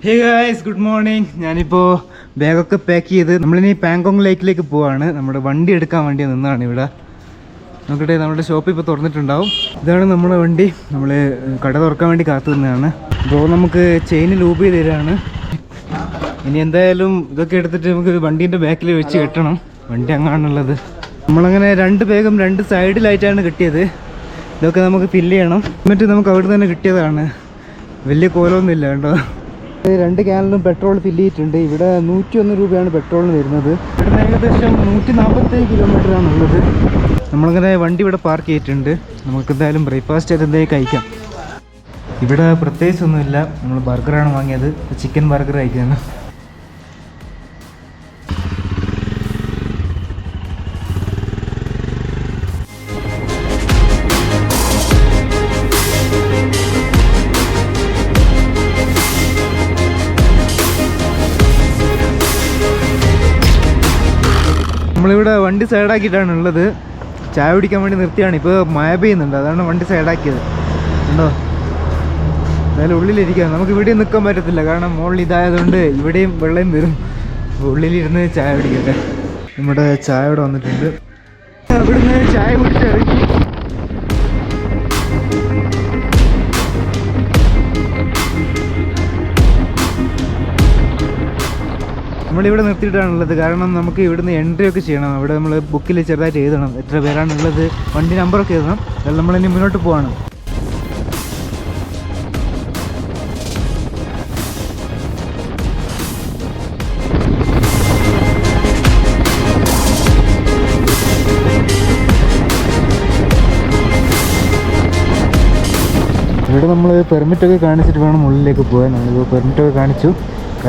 Hey guys, good morning. ഞാനിപ്പോൾ ബാഗൊക്കെ pack ചെയ്ത് നമ്മളിനി പാങ്കോങ് ലേക്കിലേക്ക് പോവാണ്. നമ്മുടെ വണ്ടി എടുക്കാൻ വേണ്ടി നിന്നാണ് ഇവിടെ. നോക്കട്ടെ, നമ്മുടെ ഷോപ്പ് ഇപ്പോൾ തുറന്നിട്ടുണ്ടാവും. ഇതാണ് നമ്മുടെ വണ്ടി. നമ്മൾ കട തുറക്കാൻ വേണ്ടി കാത്തു നിന്നതാണ്. അപ്പോൾ നമുക്ക് ചെയിൻ ലൂബ് ചെയ്ത് തരാണ്. ഇനി എന്തായാലും ഇതൊക്കെ എടുത്തിട്ട് നമുക്ക് വണ്ടീൻ്റെ ബാക്കിൽ വെച്ച് കെട്ടണം. വണ്ടി അങ്ങാണുള്ളത്. നമ്മളങ്ങനെ രണ്ട് ബാഗും രണ്ട് സൈഡിലായിട്ടാണ് കിട്ടിയത്. ഇതൊക്കെ നമുക്ക് ഫില്ല് ചെയ്യണം. എന്നിട്ട് നമുക്ക് അവിടെ തന്നെ കിട്ടിയതാണ്. വലിയ കോലമൊന്നുമില്ല കേട്ടോ. രണ്ട് ക്യാനിലും പെട്രോൾ ഫില്ല് ചെയ്തിട്ടുണ്ട്. ഇവിടെ 101 രൂപയാണ് പെട്രോളിന് വരുന്നത്. ഇവിടുന്ന് ഏകദേശം 147 കിലോമീറ്ററാണുള്ളത്. നമ്മളങ്ങനെ വണ്ടി ഇവിടെ പാർക്ക് ചെയ്തിട്ടുണ്ട്. നമുക്ക് എന്തായാലും ബ്രേക്ക്ഫാസ്റ്റ് ആയിട്ട് എന്തെങ്കിലും കഴിക്കാം. ഇവിടെ പ്രത്യേകിച്ചൊന്നുമില്ല. നമ്മൾ ബർഗറാണ് വാങ്ങിയത്. ചിക്കൻ ബർഗർ കഴിക്കുകയാണ്. നമ്മളിവിടെ വണ്ടി സൈഡാക്കിയിട്ടാണ് ഉള്ളത്. ചായ കുടിക്കാൻ വേണ്ടി നിർത്തിയാണ്. ഇപ്പോൾ മഴ പെയ്യുന്നുണ്ട്, അതാണ് വണ്ടി സൈഡാക്കിയത്. ഉണ്ടോ? എന്തായാലും ഉള്ളിലിരിക്കാം. നമുക്ക് ഇവിടെയും നിൽക്കാൻ പറ്റത്തില്ല, കാരണം മുകളിൽ ഇതായതുകൊണ്ട് ഇവിടെയും വെള്ളം വരും. ഉള്ളിലിരുന്ന് ചായ കുടിക്കട്ടെ. നമ്മുടെ ചായ ഇവിടെ വന്നിട്ടുണ്ട്. ഇവിടുന്ന് ചായ കുടിച്ചിറങ്ങി. നമ്മളിവിടെ നിർത്തിയിട്ടാണുള്ളത്, കാരണം നമുക്ക് ഇവിടുന്ന് എൻട്രി ഒക്കെ ചെയ്യണം. അവിടെ നമ്മൾ ബുക്കിൽ ചെറുതായിട്ട് എഴുതണം എത്ര പേരാണുള്ളത്, വണ്ടി നമ്പറൊക്കെ എഴുതണം. അതെല്ലാം നമ്മളിനി മുന്നോട്ട് പോവാണ്. ഇവിടെ നമ്മൾ പെർമിറ്റൊക്കെ കാണിച്ചിട്ട് വേണം ഉള്ളിലേക്ക് പോകാൻ. നമ്മളിപ്പോൾ പെർമിറ്റൊക്കെ കാണിച്ചു.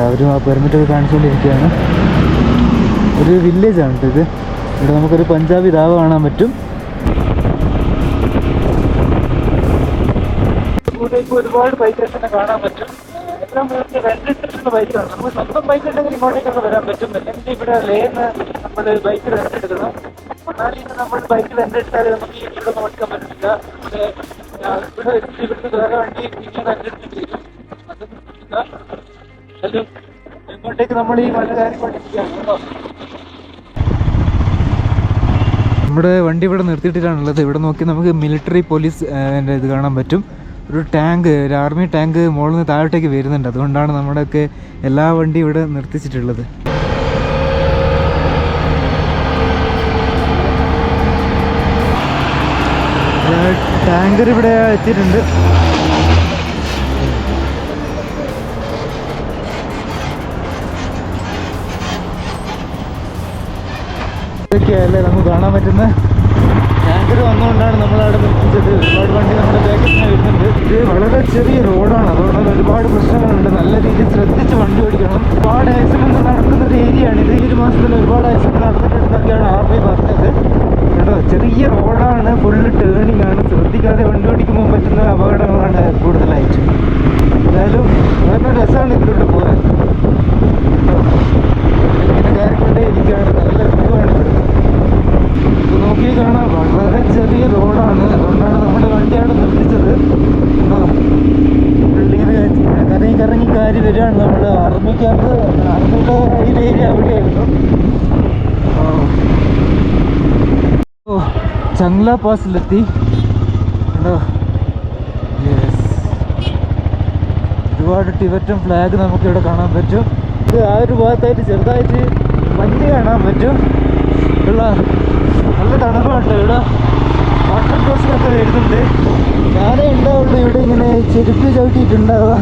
അവരും ആ പെർമിറ്റൊക്കെ കാണിച്ചുകൊണ്ടിരിക്കുകയാണ്. ഒരു വില്ലേജാണ് ഇത്. ഇവിടെ നമുക്കൊരു പഞ്ചാബി ധാബ കാണാൻ പറ്റും. ഒരുപാട് ബൈക്ക് തന്നെ കാണാൻ പറ്റും. എല്ലാം റെന്റ് ബൈക്കാണ്. നമ്മൾ സ്വന്തം ബൈക്ക് ഉണ്ടെങ്കിൽ ഇങ്ങോട്ടേക്കൊക്കെ വരാൻ പറ്റും. അല്ലെങ്കിൽ ഇവിടെ ലേന്ന് നമ്മൾ ബൈക്ക് റെന്റ് എടുക്കണം. എന്നാലും നമ്മൾ ബൈക്ക് റെന്റ് എടുത്താൽ നമുക്ക് ഇവിടെ നോക്കാൻ പറ്റില്ല. ഇവിടെ ഇവിടുത്തെ വേറെ വണ്ടി റെന്റ് എടുത്തിട്ട് ഇങ്ങോട്ടേക്ക് നമ്മൾ ഈ മല കയറിക്കൊണ്ടിരിക്കുകയാണ്. നമ്മുടെ വണ്ടി ഇവിടെ നിർത്തിയിട്ടാണുള്ളത്. ഇവിടെ നോക്കി നമുക്ക് മിലിറ്ററി പോലീസ് ഇത് കാണാൻ പറ്റും. ഒരു ടാങ്ക്, ഒരു ആർമി ടാങ്ക് മുകളിൽ നിന്ന് താഴോട്ടേക്ക് വരുന്നുണ്ട്. അതുകൊണ്ടാണ് നമ്മുടെയൊക്കെ എല്ലാ വണ്ടിയും ഇവിടെ നിർത്തിച്ചിട്ടുള്ളത്. ടാങ്കർ ഇവിടെ എത്തിയിട്ടുണ്ട്. ഇതൊക്കെയല്ലേ നമുക്ക് കാണാൻ പറ്റുന്ന. ടാങ്കർ വന്നുകൊണ്ടാണ് നമ്മളവിടെ നിർത്തിച്ചത്. ഒരുപാട് വണ്ടി നമ്മുടെ ബാക്കിൽ തന്നെ വരുന്നുണ്ട്. ഇത് വളരെ ചെറിയ റോഡാണ്, അതുകൊണ്ട് ഒരുപാട് പ്രശ്നങ്ങളുണ്ട്. നല്ല രീതിയിൽ ശ്രദ്ധിച്ച് വണ്ടി ഓടിക്കണം. ഒരുപാട് ആക്സിഡൻറ്റ് നടക്കുന്ന ഒരു ഏരിയയാണ് ഇത്. ഈ ഒരു മാസത്തിൽ ഒരുപാട് ആക്സിഡൻറ്റ് നടന്നിട്ടുണ്ടെന്നൊക്കെയാണ് ആർമി പറഞ്ഞത് കേട്ടോ. ചെറിയ റോഡാണ്, ഫുള്ള് ടേണിംഗ് ആണ്. ശ്രദ്ധിക്കാതെ വണ്ടി ഓടിക്കുമ്പോൾ പറ്റുന്ന അപകടങ്ങളാണ് കൂടുതലായിട്ട്. എന്തായാലും വളരെ രസമാണ് ഇതിലൂടെ പോകാൻ കേട്ടോ. ഇങ്ങനെ കയറിക്കൊണ്ടേ ഇരിക്കുകയാണ്. നല്ല വ്യൂ ആണ് ഇവിടെ. ഇത് നോക്കി കാണാം, വളരെ ചെറിയ റോഡാണ്. അതുകൊണ്ടാണ് നമ്മുടെ വണ്ടി അവിടെ നിർത്തിച്ചത്. ബിൽഡിങ്ങിന് കറങ്ങി കയറി വരികയാണ്. നമ്മൾ ആർമി ക്യാമ്പ്, ആർമിയുടെ ഈ ഏരിയ അവിടെയായിരുന്നു. ഓ, ചങ്ല പാസിലെത്തി കേട്ടോ. യെസ്, ഒരുപാട് ടിബറ്റൻ ഫ്ലാഗ് നമുക്കിവിടെ കാണാൻ പറ്റും. ഇത് ആ ഒരു ഭാഗത്തായിട്ട് ചെറുതായിട്ട് മഞ്ഞ് കാണാൻ പറ്റും. ഉള്ള നല്ല തണുപ്പാണ് ഇവിടെ. വാട്ടർ ക്രോസിലൊക്കെ വരുന്നുണ്ട്. ഞാനേ ഉണ്ടാവുള്ളൂ ഇവിടെ ഇങ്ങനെ ചെരുപ്പ് ചവിട്ടിയിട്ടുണ്ടാവുക.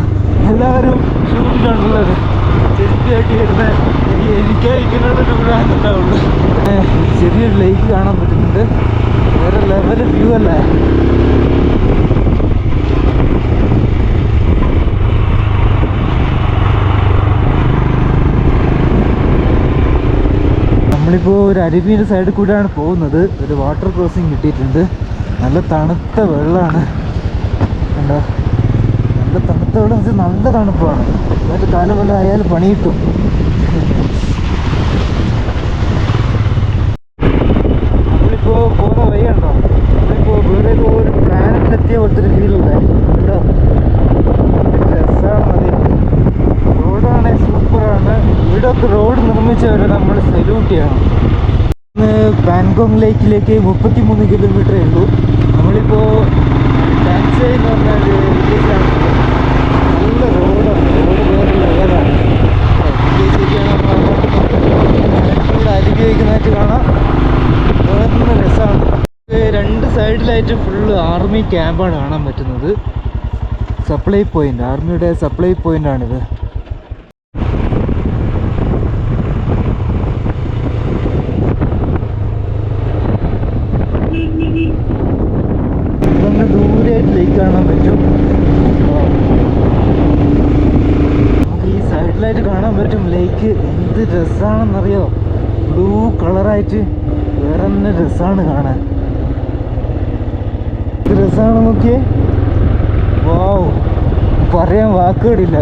എല്ലാവരും ഷൂട്ടിലാണുള്ളത്. ചെരുപ്പ് ചവിട്ടി വരുന്ന എനിക്ക് ഇങ്ങനെയുള്ളൊരു ബ്രാൻഡ് ഉണ്ടാവുള്ളൂ. ചെറിയൊരു ലേക്ക് കാണാൻ പറ്റുന്നുണ്ട്. വേറെ ലെവൽ വ്യൂ അല്ലേ. നമ്മളിപ്പോൾ ഒരു അരുവിയുടെ സൈഡിൽ കൂടെയാണ് പോകുന്നത്. ഒരു വാട്ടർ ക്രോസിങ് കിട്ടിയിട്ടുണ്ട്. നല്ല തണുത്ത വെള്ളമാണ് കണ്ടോ. നല്ല തണുത്ത വെള്ളം വെച്ചാൽ നല്ല തണുപ്പാണ്. എന്നിട്ട് കാലം ആയാലും പണി കിട്ടും. നമ്മളിപ്പോൾ പോകുന്ന വഴി കണ്ടോ. നമ്മളിപ്പോൾ വേറെ ഏതോ ഒരു പ്ലാനറ്റിലെത്തിയ പോലത്തെ ഒരു ഫീൽ ഉണ്ടായി കേട്ടോ. രസമാണ്. മതി നമുക്ക് റോഡ് നിർമ്മിച്ചവരെ നമ്മൾ സല്യൂട്ട് ചെയ്യണം. ഇന്ന് പാങ്കോങ് ലേക്കിലേക്ക് 33 കിലോമീറ്ററേ ഉള്ളൂ. നമ്മളിപ്പോൾ ടാൻസൈ എന്ന് പറഞ്ഞാൽ വില്ലേജാണ്. നല്ല റോഡാണ്, റോഡ് വേറെ ലെവലാണ്. ഇവിടെ അരുവി വയ്ക്കുന്നതായിട്ട് കാണാം. വളരെ രസമാണ്. രണ്ട് സൈഡിലായിട്ട് ഫുള്ള് ആർമി ക്യാമ്പാണ് കാണാൻ പറ്റുന്നത്. സപ്ലൈ പോയിന്റ്, ആർമിയുടെ സപ്ലൈ പോയിന്റാണിത്. ഇതൊന്ന് ദൂരെയായിട്ട് ലേക്ക് കാണാൻ പറ്റും. നമുക്ക് ഈ സൈഡിലായിട്ട് കാണാൻ പറ്റും ലേക്ക്. എന്ത് രസമാണെന്നറിയോ, ബ്ലൂ കളറായിട്ട് വേറെ തന്നെ രസമാണ് കാണാൻ. എന്ത് രസമാണ് നോക്കിയേ. വാവ്, പറയാൻ വാക്കുകളില്ല.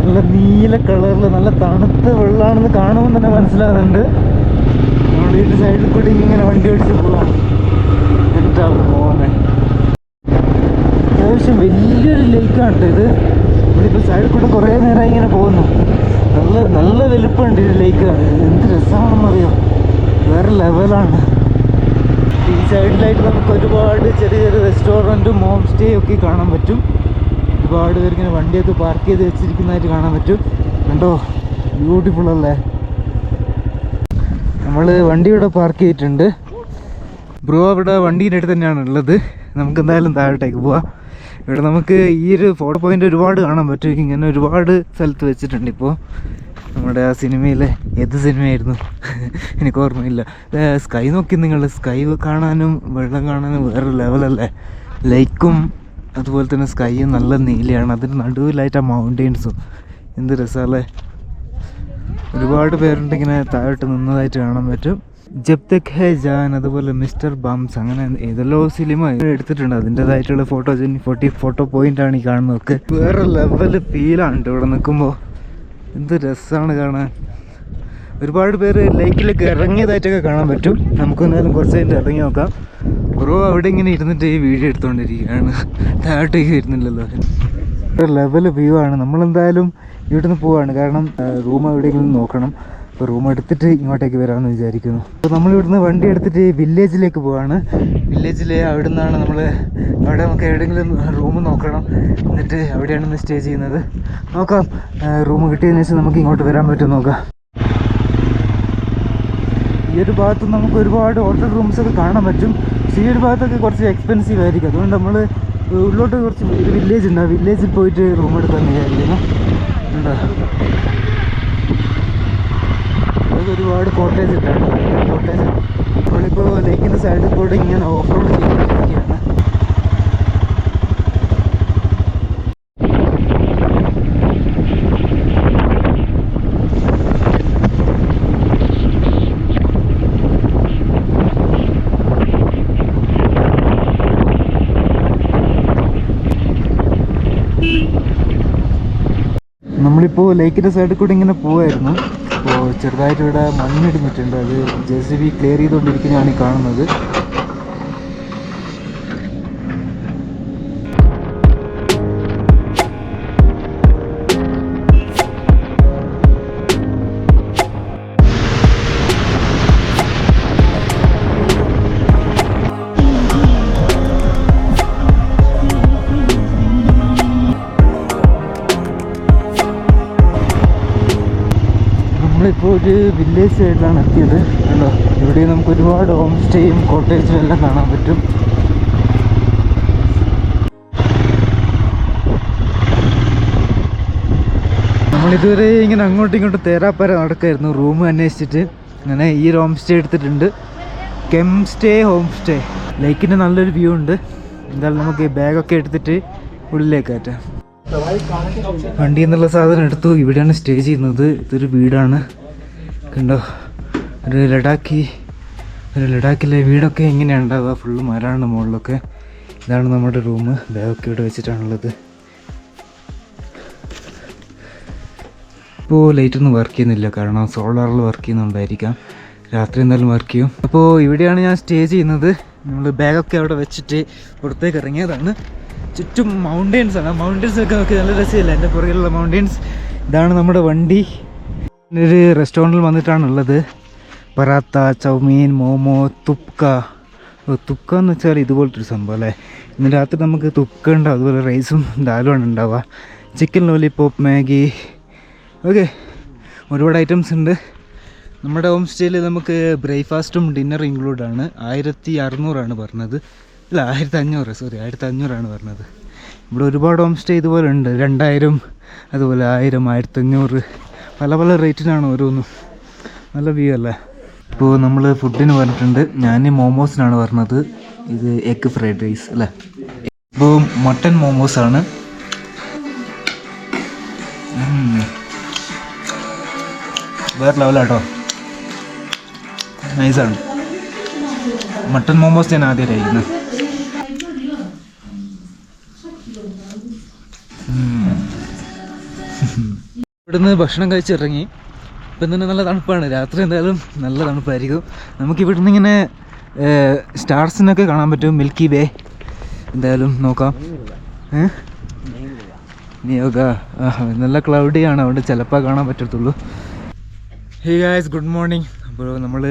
നല്ല നീല കളറിൽ നല്ല തണുത്ത വെള്ളമാണെന്ന് കാണുമ്പോൾ തന്നെ മനസ്സിലാകുന്നുണ്ട്. നമ്മൾ ഈ സൈഡിൽ കൂടി ഇങ്ങനെ വണ്ടി ഓടിച്ച് പോവാം. എന്താണ് മോനെ, അത്യാവശ്യം വലിയൊരു ലേക്കാണ് ഇത്. നമ്മളിപ്പോൾ സൈഡിൽ കൂടെ കുറേ നേരമായി ഇങ്ങനെ പോകുന്നു. നല്ല നല്ല വലുപ്പമുണ്ട് ഈ ലേക്ക്. എന്ത് രസമാണെന്നറിയോ, വേറെ ലെവലാണ്. ഈ സൈഡിലായിട്ട് നമുക്ക് ഒരുപാട് ചെറിയ ചെറിയ റെസ്റ്റോറൻറ്റും ഹോം സ്റ്റേ ഒക്കെ കാണാൻ പറ്റും. ഒരുപാട് പേര് ഇങ്ങനെ വണ്ടിയൊക്കെ പാർക്ക് ചെയ്ത് വെച്ചിരിക്കുന്നതായിട്ട് കാണാൻ പറ്റും. കണ്ടോ, ബ്യൂട്ടിഫുൾ അല്ലേ. നമ്മൾ വണ്ടി ഇവിടെ പാർക്ക് ചെയ്തിട്ടുണ്ട്. ബ്രോ അവിടെ വണ്ടീൻ്റെ അടുത്ത് തന്നെയാണ് ഉള്ളത്. നമുക്ക് എന്തായാലും താഴോട്ടേക്ക് പോവാം. ഇവിടെ നമുക്ക് ഈ ഒരു ഫോട്ടോ പോയിൻ്റ് ഒരുപാട് കാണാൻ പറ്റും. ഇങ്ങനെ ഒരുപാട് സ്ഥലത്ത് വെച്ചിട്ടുണ്ട്. ഇപ്പോൾ നമ്മുടെ ആ സിനിമയിലെ ഏത് സിനിമയായിരുന്നു എനിക്ക് ഓർമ്മയില്ല. സ്കൈ നോക്കി നിങ്ങൾ, സ്കൈ കാണാനും വെള്ളം കാണാനും വേറെ ലെവലല്ലേ. ലേക്കും അതുപോലെ തന്നെ സ്കൈയും നല്ല നീലയാണ്. അതിന് നടുവിലായിട്ട് ആ മൗണ്ടെയിൻസും എന്ത് രസമല്ലേ. ഒരുപാട് പേരുണ്ട് ഇങ്ങനെ താഴോട്ട് നിന്നതായിട്ട് കാണാൻ പറ്റും. ജബ് തക് ഹേ ജാൻ, അതുപോലെ മിസ്റ്റർ ബംസ്, അങ്ങനെ ഏതെല്ലോ സിനിമ എടുത്തിട്ടുണ്ട്. അതിൻ്റെതായിട്ടുള്ള ഫോട്ടോ പോയിൻ്റാണ് ഈ കാണുന്നതൊക്കെ. വേറെ ലെവൽ ഫീലാണ് ഇവിടെ നിൽക്കുമ്പോൾ. എന്ത് രസമാണ് കാണാൻ. ഒരുപാട് പേര് ലേക്കിലേക്ക് ഇറങ്ങിയതായിട്ടൊക്കെ കാണാൻ പറ്റും. നമുക്കെന്നാലും കുറച്ച് കഴിഞ്ഞിട്ട് ഇറങ്ങി നോക്കാം. ബ്രോ അവിടെ ഇങ്ങനെ ഇരുന്നിട്ട് ഈ വീഡിയോ എടുത്തുകൊണ്ടിരിക്കുകയാണ്. താഴോട്ടേക്ക് വരുന്നില്ലല്ലോ. ഒരു ലെവൽ വ്യൂ ആണ്. നമ്മളെന്തായാലും ഇവിടുന്ന് പോവാണ്. കാരണം റൂം എവിടെയെങ്കിലും നോക്കണം. അപ്പോൾ റൂം എടുത്തിട്ട് ഇങ്ങോട്ടേക്ക് വരാമെന്ന് വിചാരിക്കുന്നു. അപ്പോൾ നമ്മളിവിടുന്ന് വണ്ടി എടുത്തിട്ട് വില്ലേജിലേക്ക് പോവാണ്. അവിടെ നിന്നാണ് അവിടെ നമുക്ക് എവിടെയെങ്കിലും റൂം നോക്കണം. എന്നിട്ട് അവിടെയാണ് ഇന്ന് സ്റ്റേ ചെയ്യുന്നത്. നോക്കാം, റൂം കിട്ടിയതിന് ശേഷം നമുക്ക് ഇങ്ങോട്ട് വരാൻ പറ്റും നോക്കാം. ഈ ഒരു ഭാഗത്ത് നമുക്ക് ഒരുപാട് ഹോട്ടൽ റൂംസൊക്കെ കാണാൻ പറ്റും. പക്ഷേ ഈ ഒരു ഭാഗത്തൊക്കെ കുറച്ച് എക്സ്പെൻസീവ് ആയിരിക്കും. അതുകൊണ്ട് നമ്മൾ ഉള്ളോട്ട് കുറച്ച് ഒരു വില്ലേജ് ഉണ്ട്. ആ വില്ലേജിൽ പോയിട്ട് റൂം എടുക്കാമെന്ന് വിചാരിക്കുന്നു. ഉണ്ടോ, അതൊക്കെ ഒരുപാട് കോട്ടേജ് ഉണ്ടാണ്. കോട്ടേജ് നമ്മളിപ്പോൾ ലേക്കിൻ്റെ സൈഡിൽ കൂടെ ഇങ്ങനെ ഓഫ് റോഡ് ചെയ്തിരിക്കുകയാണ്. നമ്മളിപ്പോൾ ലേക്കിൻ്റെ സൈഡിൽ കൂടെ ഇങ്ങനെ പോവായിരുന്നു. അപ്പോൾ ചെറുതായിട്ട് ഇവിടെ മണ്ണിടിഞ്ഞിട്ടുണ്ട്. അത് JCB ക്ലിയർ ചെയ്തുകൊണ്ടിരിക്കുന്നതാണ് ഈ കാണുന്നത്. നമ്മളിപ്പോൾ ഒരു വില്ലേജ് സൈഡിലാണ് എത്തിയത്. കണ്ടോ, ഇവിടെ നമുക്ക് ഒരുപാട് ഹോം സ്റ്റേയും കോട്ടേജും എല്ലാം കാണാൻ പറ്റും. നമ്മളിതുവരെ ഇങ്ങനെ അങ്ങോട്ടും ഇങ്ങോട്ടും തേരാപ്പാര നടക്കായിരുന്നു റൂം അന്വേഷിച്ചിട്ട്. അങ്ങനെ ഈ ഒരു ഹോം സ്റ്റേ എടുത്തിട്ടുണ്ട്. കെം സ്റ്റേ ഹോം സ്റ്റേ. ലേക്കിൻ്റെ നല്ലൊരു വ്യൂ ഉണ്ട്. എന്തായാലും നമുക്ക് ബാഗൊക്കെ എടുത്തിട്ട് ഉള്ളിലേക്ക് കയറ്റാം. വണ്ടി എന്നുള്ള സാധനം എടുത്തു. ഇവിടെയാണ് സ്റ്റേ ചെയ്യുന്നത്. ഇതൊരു വീടാണ്. കണ്ടോ, ഒരു ലഡാക്കിലെ വീടൊക്കെ എങ്ങനെയാണ് ഉണ്ടാവുക. ഫുള്ള് മരമാണ് മുകളിലൊക്കെ. ഇതാണ് നമ്മുടെ റൂം. ബാഗൊക്കെ ഇവിടെ വെച്ചിട്ടാണുള്ളത്. ഇപ്പോൾ ലൈറ്റൊന്നും വർക്ക് ചെയ്യുന്നില്ല, കാരണം സോളാറിൽ വർക്ക് ചെയ്യുന്നുണ്ടായിരിക്കാം. രാത്രി എന്തായാലും വർക്ക് ചെയ്യും. അപ്പോൾ ഇവിടെയാണ് ഞാൻ സ്റ്റേ ചെയ്യുന്നത്. നമ്മൾ ബാഗൊക്കെ അവിടെ വെച്ചിട്ട് പുറത്തേക്ക് ഇറങ്ങിയതാണ്. ചുറ്റും മൗണ്ടെയിൻസ് ആണ്. മൗണ്ടെയിൻസ് ഒക്കെ നോക്കി നല്ല രസമില്ല. എൻ്റെ പുറകിലുള്ള മൗണ്ടെയിൻസ്. ഇതാണ് നമ്മുടെ വണ്ടി. ഒരു റെസ്റ്റോറൻറ്റിൽ വന്നിട്ടാണുള്ളത്. പറാത്ത, ചൗമീൻ, മോമോ, തുപ്ക. തുപ്ക എന്ന് വെച്ചാൽ ഇതുപോലത്തെ ഒരു സംഭവം അല്ലേ. ഇന്ന് രാത്രി നമുക്ക് തുപ്ക ഉണ്ടാവും, അതുപോലെ റൈസും ദാലുമാണ് ഉണ്ടാവുക. ചിക്കൻ ലോലിപോപ്പ്, മാഗി, ഓക്കെ, ഒരുപാട് ഐറ്റംസ് ഉണ്ട്. നമ്മുടെ ഹോം സ്റ്റേയിൽ നമുക്ക് ബ്രേക്ക്ഫാസ്റ്റും ഡിന്നറും ഇൻക്ലൂഡാണ്. 1600 പറഞ്ഞത്, ഇല്ല 1500, സോറി 1500 പറഞ്ഞത്. ഇവിടെ ഒരുപാട് ഹോം സ്റ്റേ ഇതുപോലെ ഉണ്ട്. 2000, അതുപോലെ 1000, 1500, പല പല റേറ്റിനാണ് ഓരോന്നും. നല്ല വ്യൂ അല്ലേ. ഇപ്പോൾ നമ്മൾ ഫുഡിന് പറഞ്ഞിട്ടുണ്ട്. ഞാൻ മോമോസിനാണ് പറഞ്ഞത്. ഇത് എഗ് ഫ്രൈഡ് റൈസ് അല്ലേ. ഇപ്പോൾ മട്ടൻ മോമോസാണ്. വേറെ ലെവലാട്ടോ, നൈസാണ്. മട്ടൻ മോമോസ് ഞാൻ ആദ്യം കഴിക്കുന്നത്. ഇവിടുന്ന് ഭക്ഷണം കഴിച്ചിറങ്ങി. ഇപ്പം തന്നെ നല്ല തണുപ്പാണ്. രാത്രി എന്തായാലും നല്ല തണുപ്പായിരിക്കും. നമുക്ക് ഇവിടുന്ന് ഇങ്ങനെ സ്റ്റാർസിനൊക്കെ കാണാൻ പറ്റും. മിൽക്കി വേ എന്തായാലും നോക്കാം. നിയോഗ നല്ല ക്ലൗഡിയാണ്, അതുകൊണ്ട് ചിലപ്പോൾ കാണാൻ പറ്റത്തുള്ളൂ. Hey guys, good morning. അപ്പോൾ നമ്മൾ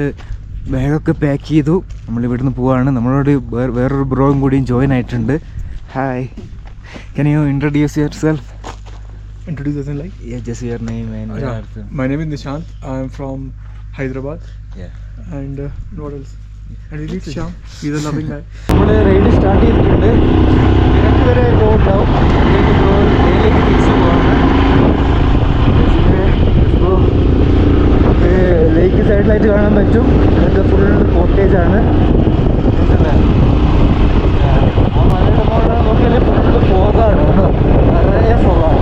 ബാഗൊക്കെ പാക്ക് ചെയ്തു. നമ്മളിവിടുന്ന് പോവാണ്. നമ്മളോട് വേറൊരു ബ്രോയും കൂടിയും ജോയിൻ ആയിട്ടുണ്ട്. Hi, can you introduce yourself? Introduce yourself like? Yeah, just your name and My name is Nishant. I am from Hyderabad. Yeah. And what else? And we meet Shyam. He's a loving guy. നമ്മൾ ride start ചെയ്തിട്ടുണ്ട്. ഇടയ്ക്ക് വരെ road ഉണ്ടാവും. ഡേയിലേക്ക് തിരിച്ച് പോകാണ്. ലേക്ക് സൈഡിലായിട്ട് കാണാൻ പറ്റും. ഇതൊക്കെ ഫുൾ കോട്ടേജാണ്. ആ മലയുടെ മുകളിൽ നോക്കിയാൽ ഫുള്ള് ഫോഗാണ്, നിറയെ ഫോഗാണ്.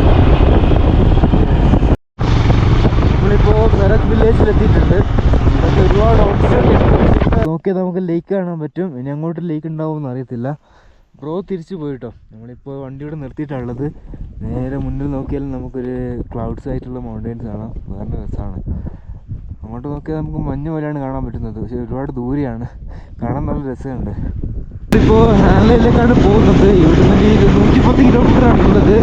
നമ്മളിപ്പോൾ വെറക് വില്ലേജിലെത്തിയിട്ടുണ്ട്. ഇതൊക്കെ ഒരുപാട് ഓപ്ഷൻ നോക്കിയാൽ നമുക്ക് ലേക്ക് കാണാൻ പറ്റും. ഇനി അങ്ങോട്ട് ലേക്ക് ഉണ്ടാവുമെന്ന് അറിയത്തില്ല. ബ്രോ തിരിച്ചു പോയിട്ടോ. നമ്മളിപ്പോൾ വണ്ടി ഇവിടെ നിർത്തിയിട്ടുള്ളത്. നേരെ മുന്നിൽ നോക്കിയാൽ നമുക്കൊരു ക്ലൗഡ്സ് ആയിട്ടുള്ള മൗണ്ടൻസ് കാണാം. വേറെ രസമാണ്. അങ്ങോട്ട് നോക്കിയാൽ നമുക്ക് മഞ്ഞ് പോലെയാണ് കാണാൻ പറ്റുന്നത്. പക്ഷേ ഒരുപാട് ദൂരെയാണ്, കാണാൻ നല്ല രസമുണ്ട്. ഇപ്പോൾ ഹാൻലൈനിലേക്കാണ് പോകുന്നത്. ഇവിടുന്ന് 110 കിലോമീറ്ററാണ് ഉള്ളത്.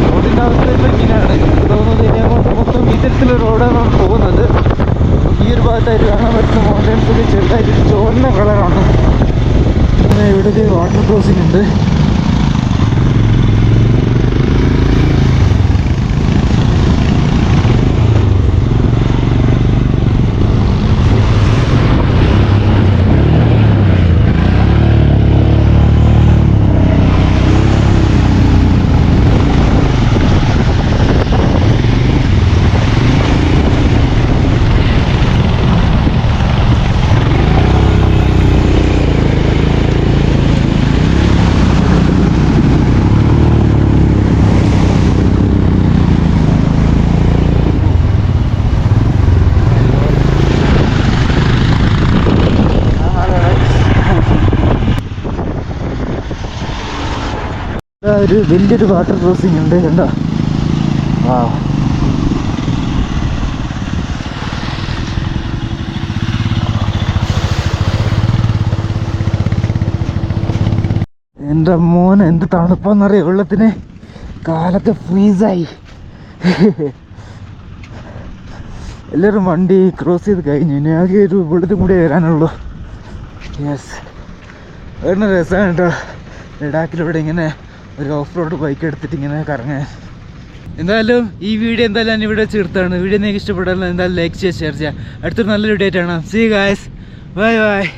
റോഡിൻ്റെ അവസ്ഥ ഇപ്പോൾ ഇങ്ങനെയാണ്. എനിക്ക് തോന്നുന്നത് ഇനി അങ്ങോട്ട് മൊത്തം ഇത്തരത്തിലുള്ള റോഡാണ് പോകുന്നത്. ഈ ഒരു ഭാഗത്തായിട്ട് കാണാൻ പറ്റുന്ന മൗണ്ടൻസ് ഒക്കെ ചെറുതായിട്ട് ചുവന്ന കളറാണ്. അങ്ങനെ ഇവിടെ ഒരു വാട്ടർ ക്രോസിംഗ് ഉണ്ട്. ഒരു വലിയൊരു വാട്ടർ ക്രോസിംഗ് ഉണ്ട്, കണ്ടോ? ആ, എൻ്റെ മോൻ എന്ത് തണുപ്പാന്നറിയാം വെള്ളത്തിന്. കാലൊക്കെ ഫ്രീസായി. എല്ലാവരും വണ്ടി ക്രോസ് ചെയ്ത് കഴിഞ്ഞു. ഇനി ആകെ ഒരു വെള്ളത്തിൽ കൂടി വരാനുള്ളൂ. യെസ്, വളരെ രസമാണ് കേട്ടോ ലഡാക്കിലൂടെ ഇങ്ങനെ ഒരു ഓഫ് റോഡ് ബൈക്ക് എടുത്തിട്ട് ഇങ്ങനെ കറങ്ങാൻ. എന്തായാലും ഈ വീഡിയോ എന്തായാലും ഞാൻ ഇവിടെ ചേർത്താണ്. വീഡിയോ നിങ്ങൾക്ക് ഇഷ്ടപ്പെട്ടാലും എന്തായാലും ലൈക്ക് ചെയ്യുക, ഷെയർ ചെയ്യുക. അടുത്തൊരു നല്ലൊരു വീഡിയോ ആയിട്ടാണ്. See guys, bye by.